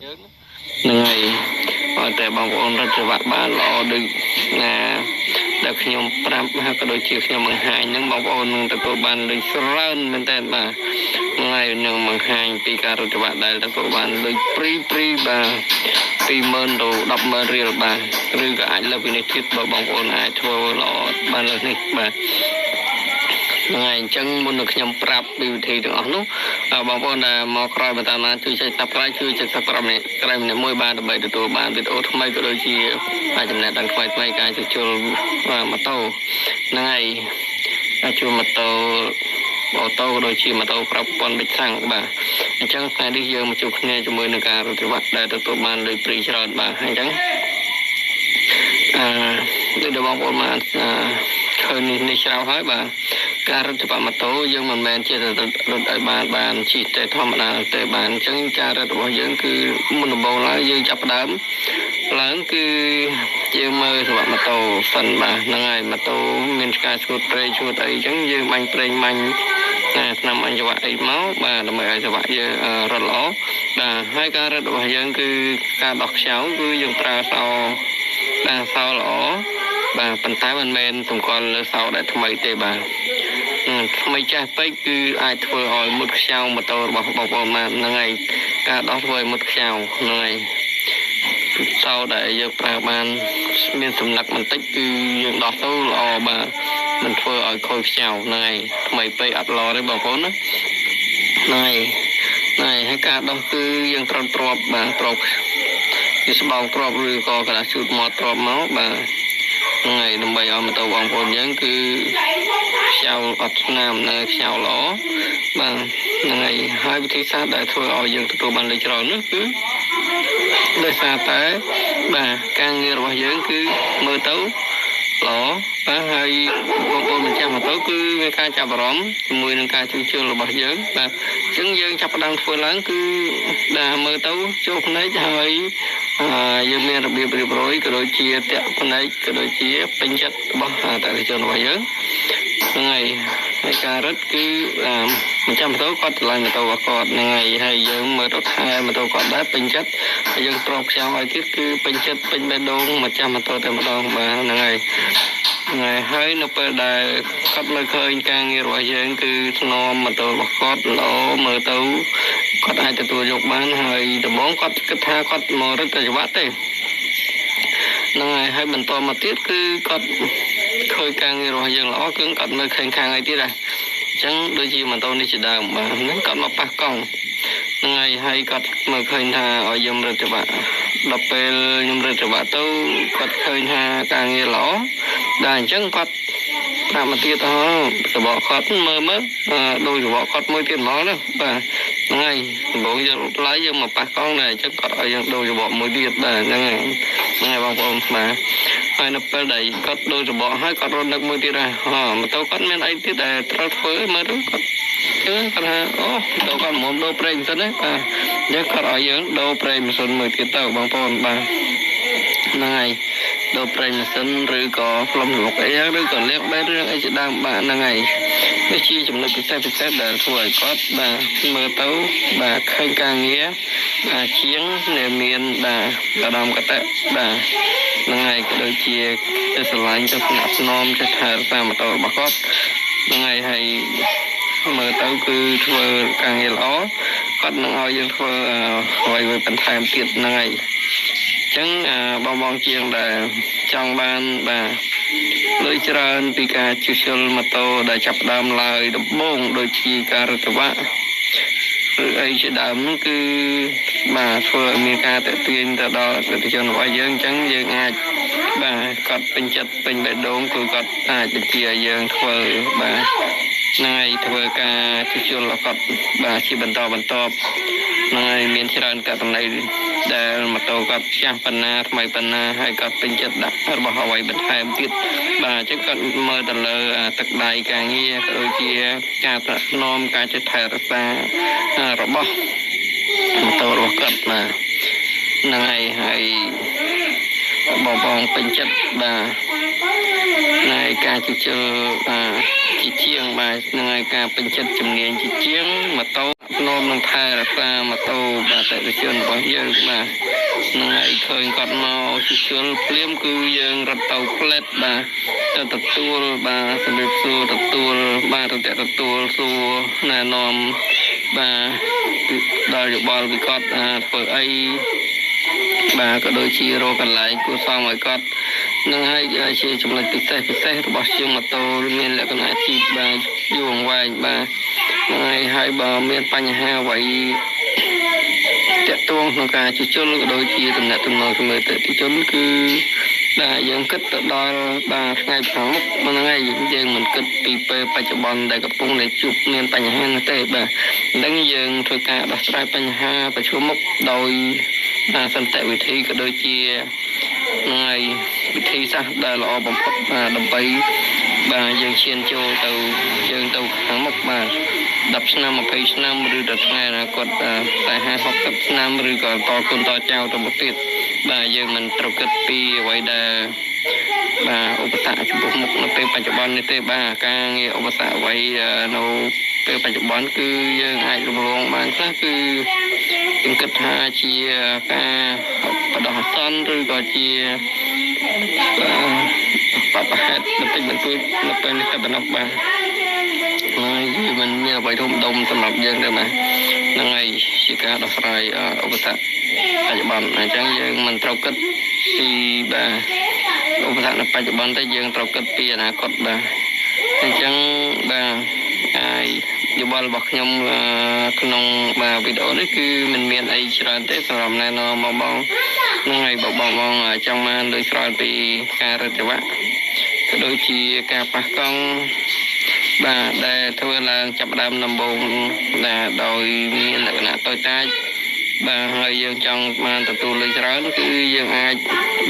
នឹងហើយតែបងប្អូនរដ្ឋបាលបានល្អដូចណាដែលខ្ញុំប្រាប់ហើយក៏ដូចជាខ្ញុំបង្ហាញហ្នឹងបងប្អូននឹងទទួលបានលុយច្រើនមែនតើបាទថ្ងៃនឹងបង្ហាញពីការរដ្ឋបាលដែលទទួលបានលុយព្រីបាទ20,000ទៅ10,000រៀលបាទឬក៏អាចលើសពីនេះទៀតបើបងប្អូនអាចធ្វើល្អបានលើសនេះបាទថ្ងៃអញ្ចឹងមុននឹងខ្ញុំប្រាប់ពីវិធីទាំងអស់នោះបងប្អូនដែលមកក្រោយបន្តបានជួយចែក Subscribe ជួយចែក Subscribe នេះក្រែមនេះមួយបានដើម្បីទទួលបានវីដេអូថ្មីក៏ដូចជាអាចចំណេះដឹងថ្មីការជួសជុលម៉ូតូហ្នឹងហើយអាចជួលម៉ូតូអូតូក៏ដូចជាម៉ូតូប្រព័ន្ធបិទសាំងបាទអញ្ចឹងថ្ងៃនេះយើងមកជួបគ្នាជាមួយនឹងការរដ្ឋបាលដែលទទួលបានលុយព្រីច្រើនបាទអញ្ចឹងដូចបងប្អូនបានឃើញនេះច្រើនហើយបាទការរដ្ឋបាលម៉ូតូយើងមិនមែនជារត់ឲ្យបានជិះតែធម្មតាទេបាទអញ្ចឹងការរដ្ឋរបស់យើងគឺមុនដំបូងឡើយយើងចាប់ផ្ដើមឡើងគឺយើងមើលសវៈម៉ូតូសិនបាទហ្នឹងហើយម៉ូតូមានការឈួតប្រេងឈួតអីអញ្ចឹងយើងបាញ់ប្រេងមាញ់ឆ្នាំអញ្ញវៈអីមកបាទដើម្បីឲ្យសវៈយើងរត់ល្អបាទហើយការរត់របស់យើងគឺការដោះខ្យៅគឺយើងប្រើសោល្អបាទប៉ុន្តែមិនមែនសម្គាល់លើសោដែលថ្មីទេបាទថ្មីចាស់ពេកគឺអាចធ្វើឲ្យមុតខ្យៅម៉ូតូរបស់បងប្អូនបានហ្នឹងហើយការដោះធ្វើឲ្យមុតខ្យៅហ្នឹងហើយសោដែលយើងប្រើបានមានសំណាក់បន្តិចគឺយើងដោះទៅល្អបាទមិនធ្វើឲ្យខូចខ្យៅហ្នឹងហើយថ្មីពេកអត់ល្អទេបងប្អូនណាហ្នឹងហើយការដោះគឺយើងត្រូវទ្របបាទទ្របវាស្បោងទ្របឬក៏កណ្ដាស់ជូតមកទ្របមកបាទហ្នឹងហើយដើម្បីឲ្យម៉ូតូបងប្អូនយើងគឺខ្យៅអត់ស្នាមនៅខ្យៅល្អបាទហ្នឹងហើយវិធីសាស្ត្រដែលធ្វើឲ្យយើងទទួលបានលុយច្រើននោះគឺដោយសារតែបាទការងាររបស់យើងគឺមើលទៅល្អបាទហើយបងប្អូនម្ចាស់ម៉ូតូគឺមានការចាប់អារម្មណ៍ជាមួយនឹងការជួសជុលរបស់យើងបាទអញ្ចឹងយើងចាប់ផ្ដើមធ្វើឡើងគឺដែលមើលទៅចូលផ្នែកហើយយើងមានរបៀបរៀបរយក៏ដូចជាតាក់ផ្នែកក៏ដូចជាពេញចិត្តរបស់អតិថិជនរបស់យើងហ្នឹងហើយការរត់គឺម្ចាស់ម៉ូតូគាត់ឆ្លងម៉ូតូរបស់គាត់ហ្នឹងហើយយើងមើលទៅថែម៉ូតូគាត់ដែរពេញចិត្តហើយយើងទ្របខ្យល់ឲ្យទៀតគឺពេញចិត្តពេញបេះដូងម្ចាស់ម៉ូតូតែម្ដងបាទហ្នឹងហើយនៅពេលដែលគាត់មើលឃើញការងាររបស់យើងគឺស្នមម៉ូតូរបស់គាត់ល្អមើលទៅគាត់អាចទទួលយកបានហើយដំបូងគាត់គិតថាគាត់មករត់តែច្បាប់ទេហ្នឹងហើយបន្តមកទៀតគឺគាត់ឃើញការងាររបស់យើងល្អគឺគាត់មើលឃើញខាងអីទៀតដែរអញ្ចឹងដូចជាម៉ូតូនេះជាដើមបាទហ្នឹងគាត់មកប៉ះកង់ហ្នឹងហើយគាត់មើលឃើញថាឲ្យយើងរត់ច្បាប់ដល់ពេលខ្ញុំរត់ច្បាប់ទៅគាត់ឃើញថាការងារល្អដល់អញ្ចឹងគាត់ប្រាប់មកទៀតរបស់គាត់មើលដូចរបស់គាត់មួយទៀតហ្មងណាបាទហ្នឹងហើយដំបូងយើងឡាយយើងមកប៉ះកង់ដែរអញ្ចឹងគាត់ឲ្យយើងដូររបស់មួយទៀតបាទហ្នឹងហើយបងប្អូនបាទហើយនៅពេលដែលគាត់ដូររបស់ហើយគាត់រត់នឹកមួយទៀតម៉ូតូគាត់មានអីទៀតដែលត្រូវធ្វើមើលទៅគាត់គាត់ថាម៉ូតូគាត់មុំដូរប្រេងសិនណាបាទអញ្ចឹងគាត់ឲ្យយើងដូរប្រេងម៉ាស៊ីនមួយទៀតទៅបងប្អូនបាទហ្នឹងហើយដូរប្រេងម៉ាស៊ីនឬក៏ផ្លុំលុកអីឬក៏លាងបែបរឿងអីជាដើមបាទហ្នឹងហើយនេះជាចំណុចពិសេសដែលធ្វើឲ្យគាត់បាទមើលទៅបាទឃើញការងារជាងដែលមានបាទអារម្មណ៍កតៈបាទហ្នឹងហើយក៏ដូចជាទៅស្រឡាញ់ទៅស្នាក់ស្នំទៅថែរក្សាម៉ូតូរបស់គាត់ហ្នឹងហើយមើលទៅគឺធ្វើការងារល្អគាត់នឹងឲ្យយើងធ្វើអ្វីបន្ថែមទៀតហ្នឹងហើយអញ្ចឹងបងជាងដែលចង់បានបាទលុយច្រើនពីការជួសជុលម៉ូតូដែលចាប់ផ្ដើមឡើយដំបូងដូចជាការរត់វ៉ាឬអីជាដើមនោះគឺបាទធ្វើឲ្យមានការតាក់ទាញទៅដល់អតិថិជនរបស់យើងអញ្ចឹងយើងអាចបាទគាត់ពេញចិត្តពេញបេះដូងគឺគាត់អាចបញ្ជាឲ្យយើងធ្វើបាទហ្នឹងហើយធ្វើការជួសជុលគាត់បាទជាបន្តហ្នឹងហើយមានច្រើនករណីដែលម៉ូតូគាត់ចាស់ប៉ុណ្ណាថ្មីប៉ុណ្ណាហើយគាត់ពេញចិត្តដាក់របស់អ្វីបន្ថែមទៀតបាទអញ្ចឹងគាត់មើលទៅលើទឹកដៃការងារក៏ដូចជាការប្រាក់ណមការចេះថែរក្សារបស់ម៉ូតូរបស់គាត់បាទហ្នឹងហើយបងពេញចិត្តបាទនៃការជួសជុលជាជាងបាទហ្នឹងហើយការពេញចិត្តជំនាញជាជាងម៉ូតូ นมនឹងថែរក្សាម៉ូតូបាទតេតិជនរបស់យើងបាទនឹងឲ្យឃើញគាត់មកជួសជុលភ្លាមគឺយើងរត់ទៅផ្លែតបាទទៅទទួលបាទសម្រាប់សួរទទួលបាទទៅទទួលសួរណែនាំបាទដល់យោបល់ពីគាត់ធ្វើអីបាទក៏ដូចជារកកន្លែងគួរសមឲ្យគាត់នឹងឲ្យជាចំណុចពិសេសរបស់ជាងម៉ូតូមានលក្ខណៈជីពបាទយូរអង្វែងបាទហើយបើមានបញ្ហាអ្វីតាក់ទងក្នុងការជួសជុលក៏ដូចជាតំណែងជាមួយតេតិជនគឺបាទយើងគិតទៅដល់បាទថ្ងៃខាងមុខហ្នឹងហើយយើងមិនគិតពីពេលបច្ចុប្បន្នដែលកំពុងតែជួបមានបញ្ហានោះទេបាទអញ្ចឹងយើងធ្វើការដោះស្រាយបញ្ហាប្រឈមមុខដោយសន្តិវិធីក៏ដូចជាហើយវិធីសាស្ត្រដែលល្អបំផុតដើម្បីបាទយើងឈានចូលទៅយើងទៅខាងមុខបាទ10ឆ្នាំ20ឆ្នាំឬដល់ថ្ងៃអនាគតតែ50-60ឆ្នាំឬក៏តគុណតចៅទៅមុខទៀតបាទយើងមិនត្រូវគិតពីអ្វីដែលបាទឧបសគ្គចំពោះមុខនៅពេលបច្ចុប្បន្ននេះទេបាទការងារឧបសគ្គអ្វីនៅពេលបច្ចុប្បន្នគឺយើងអាចរំលងបានខ្លះគឺខ្ញុំគិតថាជាការបដោះអាសន្នឬក៏ជាបបហេតុបន្តិចបន្តួចនៅពេលនេះក៏ប៉ុណ្ណោះបាទហើយមិនមានអ្វីធំដុំសម្រាប់យើងទេបាទហ្នឹងហើយជាការដោះស្រាយឧបសគ្គបច្ចុប្បន្នអញ្ចឹងយើងមិនត្រូវគិតពីបាទឧបសគ្គនៅបច្ចុប្បន្នទេយើងត្រូវគិតពីអនាគតបាទអញ្ចឹងបាទហើយយោបល់របស់ខ្ញុំក្នុងបាទវីដេអូនេះគឺមិនមានអីច្រើនទេសម្រាប់ណែនាំមកបងហ្នឹងហើយបងចង់បានលើស្រោលពីការរឹតវៈក៏ដូចជាការប៉ះកង់បាទដែលធ្វើឡើងចាប់ដើមដំបូងដោយមានលក្ខណៈតូចតាចបាទហើយយើងចង់បានទទួលលុយច្រើនគឺយើងអាច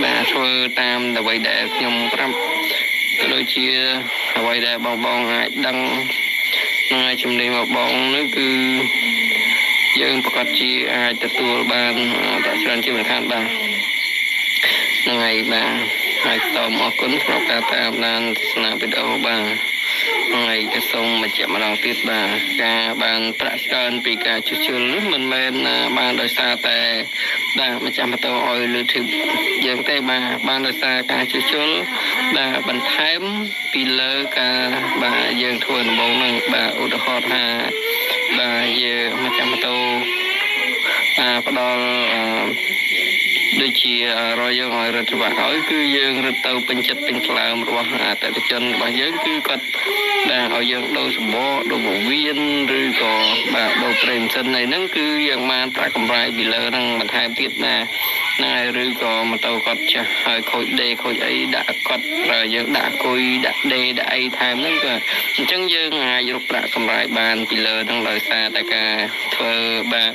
បាទធ្វើតាមអ្វីដែលខ្ញុំប្រាប់ក៏ដូចជាអ្វីដែលបងអាចដឹងហើយជំនាញរបស់បងនោះគឺយើងប្រកាសជាអាចទទួលបានតែច្រើនជាមិនខានបាទហ្នឹងហើយបាទហើយសូមអរគុណសម្រាប់ការតាមដានទស្សនាវីដេអូបាទហើយក៏សូមបញ្ជាក់ម្ដងទៀតបាទការបានប្រាក់ច្រើនពីការជួសជុលមិនមែនបានដោយសារតែបាទម្ចាស់ម៉ូតូឲ្យលើធឹបយើងទេបាទបានដោយសារការជួសជុលបាទបន្ថែមពីលើការបាទយើងធ្វើដំបូងហ្នឹងបាទឧទាហរណ៍ថាបាទយើងម្ចាស់ម៉ូតូផ្ដល់ដូចជារយយើងឲ្យរត់ច្បាស់ហើយគឺយើងរត់ទៅពេញចិត្តពេញថ្លើមរបស់អតិថិជនរបស់យើងគឺគាត់ដែលឲ្យយើងដូរសម្បកដូរពោះវៀនឬក៏បាទដូរប្រេងសិនអីហ្នឹងគឺយើងបានប្រាក់កម្រៃពីលើហ្នឹងបន្ថែមទៀតណាឬក៏ម៉ូតូគាត់ចាស់ហើយខូចដេខូចអីដាក់គាត់យើងដាក់គុយដាក់ដេដាក់អីថែមហ្នឹងក៏អញ្ចឹងយើងអាចរកប្រាក់កម្រៃបានពីលើហ្នឹងដោយសារតែការធ្វើបាទ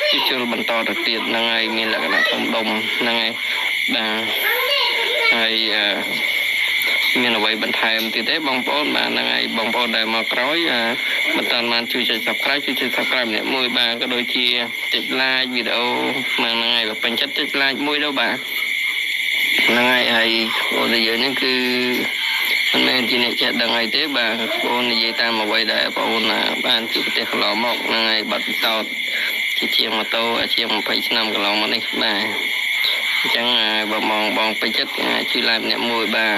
ជួសជុលបន្តទៅទៀតហ្នឹងហើយមានលក្ខណៈធំដុំហ្នឹងហើយបាទហើយមានអ្វីបន្ថែមទៀតទេបងប្អូនបាទហ្នឹងហើយបងប្អូនដែលមកក្រោយមិនតាន់បានជួយចុច Subscribe ជួយចុច Subscribe ម្នាក់មួយបាទក៏ដូចជាចុច Like វីដេអូហ្នឹងហើយបើពេញចិត្តចុច Like មួយទៅបាទហ្នឹងហើយអូនយើងនេះគឺមិនមែនជាអ្នកចេះដឹងអីទេបាទបងនិយាយតាមអ្វីដែលបងបានជួបប្រទេសកន្លងមកហ្នឹងហើយបាត់ពិសោធន៍ជាម៉ូតូជាង20ឆ្នាំកន្លងមកនេះបាទអញ្ចឹងបងពេញចិត្តជួយ Like ម្នាក់មួយបាទ